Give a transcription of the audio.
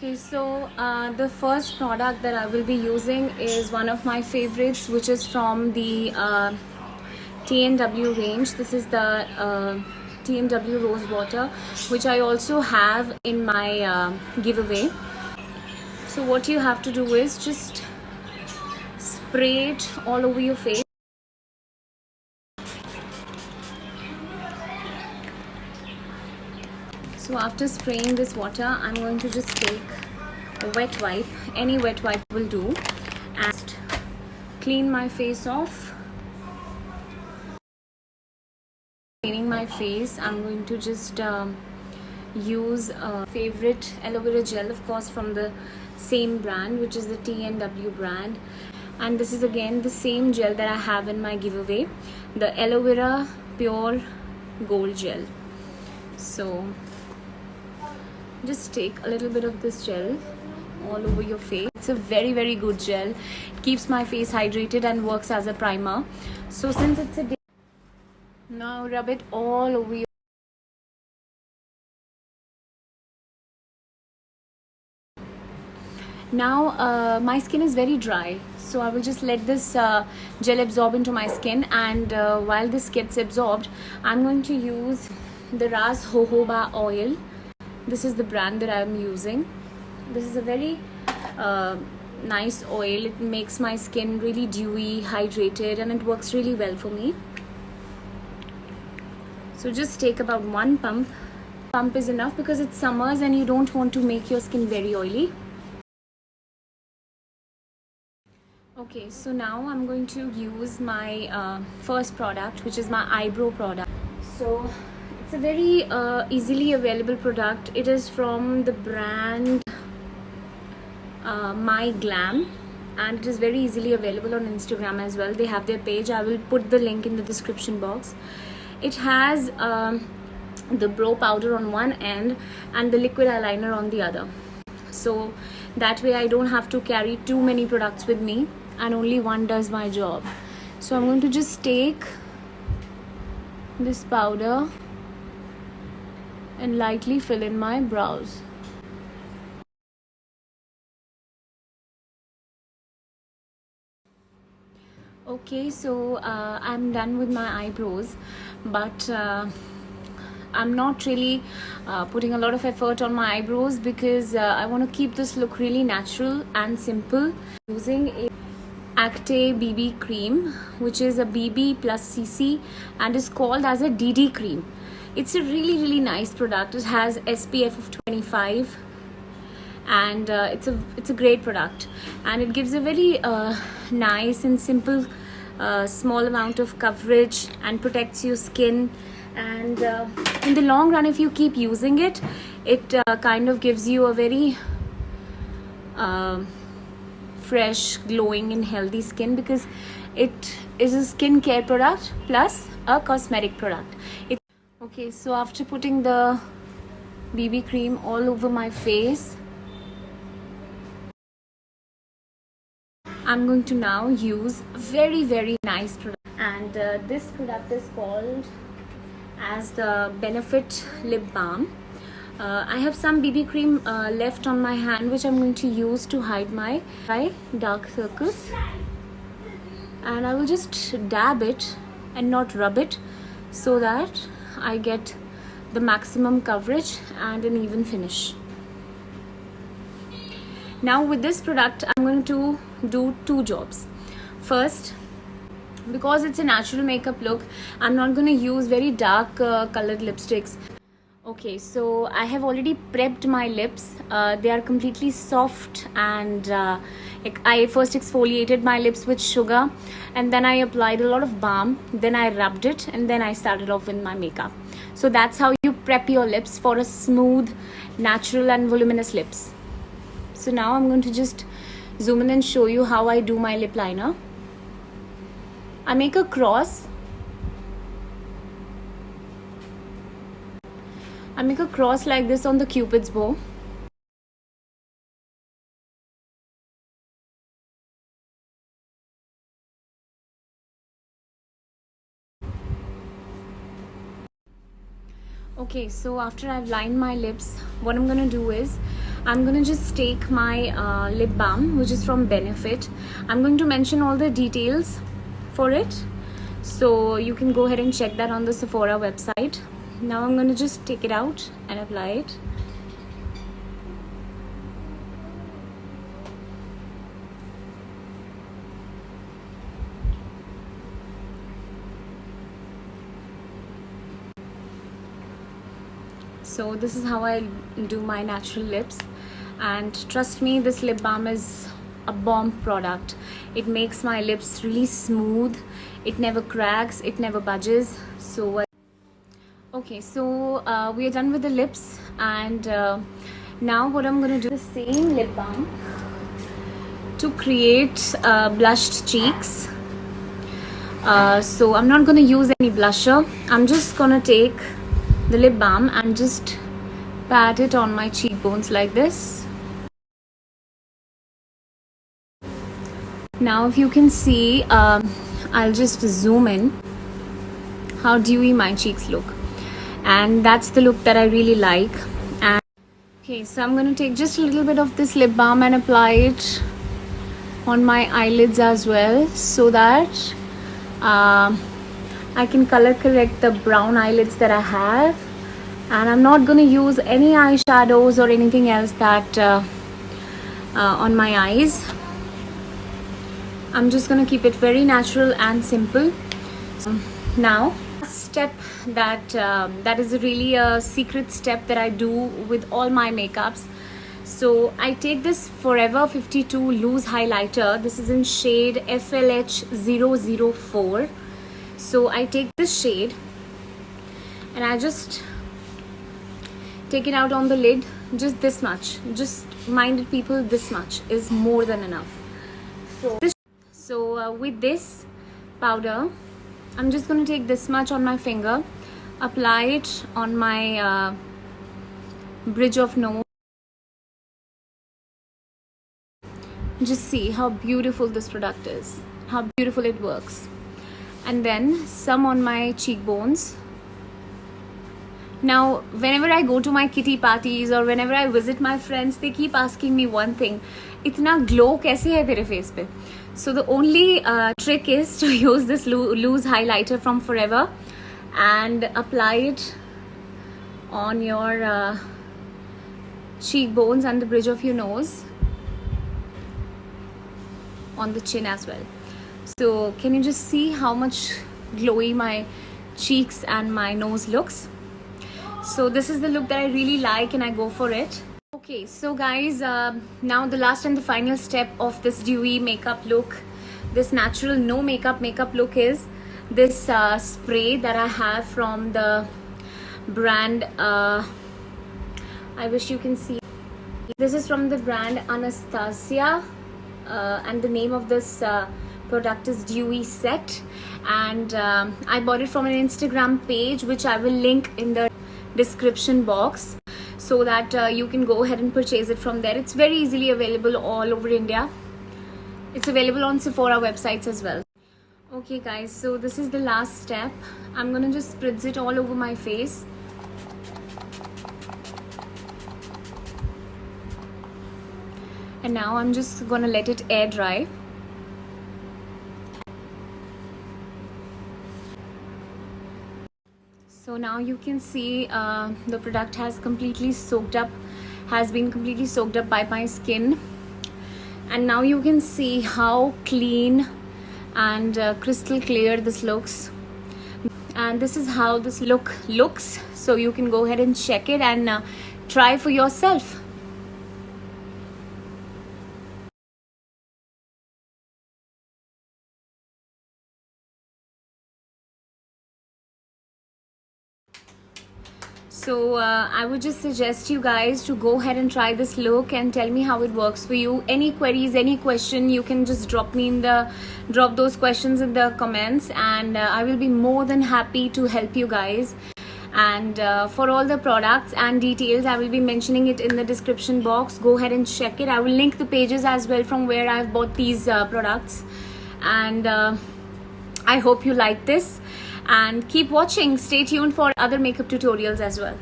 Okay, so the first product that I will be using is one of my favorites, which is from the TNW range. This is the TNW Rose Water, which I also have in my giveaway. So what you have to do is just spray it all over your face. So after spraying this water, I'm going to just take a wet wipe. Any wet wipe will do, and clean my face off. Cleaning my face, I'm going to just use a favorite aloe vera gel, of course, from the same brand, which is the TNW brand. And this is again the same gel that I have in my giveaway, the aloe vera pure gold gel. So just take a little bit of this gel all over your face. It's a very good gel. It keeps my face hydrated and works as a primer. So since it's a day, now rub it all over your. Now my skin is very dry, so I will just let this gel absorb into my skin, and while this gets absorbed, I'm going to use the Ras Jojoba oil. This is the brand that I'm using. This is a very nice oil. It makes my skin really dewy, hydrated, and it works really well for me. So just take about one pump. Pump is enough because it's summers and you don't want to make your skin very oily. Okay, so now I'm going to use my first product, which is my eyebrow product. So it's a very easily available product. It is from the brand My Glam, and it is very easily available on Instagram as well. They have their page. I will put the link in the description box. It has the brow powder on one end and the liquid eyeliner on the other. So that way I don't have to carry too many products with me, and only one does my job. So I'm going to just take this powder and lightly fill in my brows. Okay, so I'm done with my eyebrows, but I'm not really putting a lot of effort on my eyebrows because I want to keep this look really natural and simple. Using a Acte BB cream, which is a BB plus CC and is called as a DD cream. It's a really nice product. It has SPF of 25, and it's a great product, and it gives a very nice and simple small amount of coverage and protects your skin. And in the long run, if you keep using it, it kind of gives you a very fresh, glowing and healthy skin, because it is a skincare product plus a cosmetic product. Okay, so after putting the BB cream all over my face, I'm going to now use a very nice product, and this product is called as the Benefit Lip Balm. I have some BB cream left on my hand, which I'm going to use to hide my dark circles, and I will just dab it and not rub it, so that I get the maximum coverage and an even finish. Now with this product, I'm going to do two jobs. First, because it's a natural makeup look, I'm not going to use very dark colored lipsticks. Okay, so I have already prepped my lips. They are completely soft, and I first exfoliated my lips with sugar, and then I applied a lot of balm, then I rubbed it, and then I started off with my makeup. So that's how you prep your lips for a smooth, natural and voluminous lips. So now I'm going to just zoom in and show you how I do my lip liner. I make a cross. I make a cross like this on the Cupid's bow. Okay, so after I've lined my lips, what I'm gonna do is I'm gonna just take my lip balm, which is from Benefit. I'm going to mention all the details for it, so you can go ahead and check that on the Sephora website. Now I'm gonna just take it out and apply it. So this is how I do my natural lips, and trust me, this lip balm is a bomb product. It makes my lips really smooth, it never cracks, it never budges. So okay, so we are done with the lips, and now what I'm gonna do, the same lip balm to create blushed cheeks. So I'm not gonna use any blusher. I'm just gonna take the lip balm and just pat it on my cheekbones like this. Now if you can see, I'll just zoom in how dewy my cheeks look, and that's the look that I really like. And okay, so I'm going to take just a little bit of this lip balm and apply it on my eyelids as well, so that I can color correct the brown eyelids that I have. And I'm not going to use any eyeshadows or anything else that on my eyes. I'm just going to keep it very natural and simple. Now step that is really a secret step that I do with all my makeups. So I take this Forever 52 loose highlighter. This is in shade FLH 004. So I take this shade and I just take it out on the lid, just this much. Just mind it, people, this much is more than enough. So with this powder, I'm just going to take this much on my finger, apply it on my bridge of nose. Just see how beautiful this product is, how beautiful it works. And then some on my cheekbones. Now whenever I go to my kitty parties or whenever I visit my friends, they keep asking me one thing, इतना glow कैसे है तेरे face पे? So the only trick is to use this loose highlighter from Forever and apply it on your cheekbones and the bridge of your nose, on the chin as well. So can you just see how much glowy my cheeks and my nose looks? So this is the look that I really like and I go for it. Okay, so guys, now the last and the final step of this dewy makeup look, this natural no makeup look, is this spray that I have from the brand, I wish you can see. This is from the brand Anastasia, and the name of this product is Dewy Set, and I bought it from an Instagram page, which I will link in the description box, so that you can go ahead and purchase it from there. It's very easily available all over India. It's available on Sephora websites as well. Okay guys, so this is the last step. I'm gonna just spritz it all over my face. And now I'm just gonna let it air dry. So now you can see the product has been completely soaked up by my skin, and now you can see how clean and crystal clear this looks, and this is how this look looks. So you can go ahead and check it and try for yourself. So I would just suggest you guys to go ahead and try this look and tell me how it works for you. Any queries, any question, you can just drop those questions in the comments, and I will be more than happy to help you guys. And for all the products and details, I will be mentioning it in the description box. Go ahead and check it. I will link the pages as well from where I've bought these products, and I hope you like this. And keep watching. Stay tuned for other makeup tutorials as well.